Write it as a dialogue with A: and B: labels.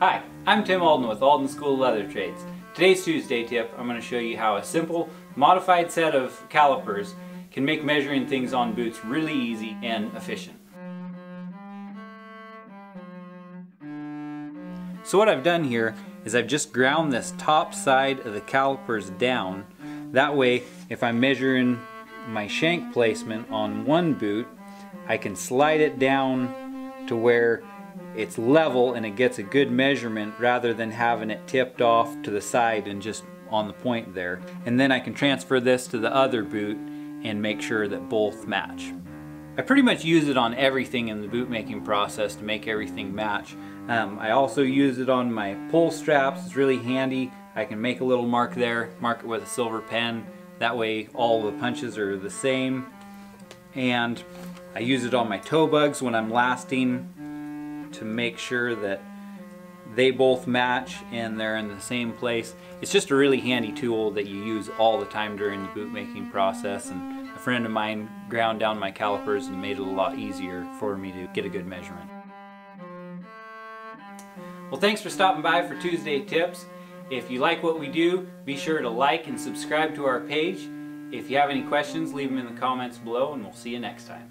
A: Hi, I'm Tim Alden with Alden School of Leather Trades. Today's Tuesday tip, I'm going to show you how a simple, modified set of calipers can make measuring things on boots really easy and efficient. So what I've done here is I've just ground this top side of the calipers down. That way, if I'm measuring my shank placement on one boot, I can slide it down to where it's level and it gets a good measurement rather than having it tipped off to the side and just on the point there. And then I can transfer this to the other boot and make sure that both match. I pretty much use it on everything in the boot making process to make everything match. I also use it on my pull straps. It's really handy. I can make a little mark there, mark it with a silver pen. That way all the punches are the same. And I use it on my toe bugs when I'm lasting to make sure that they both match and they're in the same place. It's just a really handy tool that you use all the time during the boot making process, and a friend of mine ground down my calipers and made it a lot easier for me to get a good measurement. Well, thanks for stopping by for Tuesday Tips. If you like what we do, be sure to like and subscribe to our page. If you have any questions, leave them in the comments below and we'll see you next time.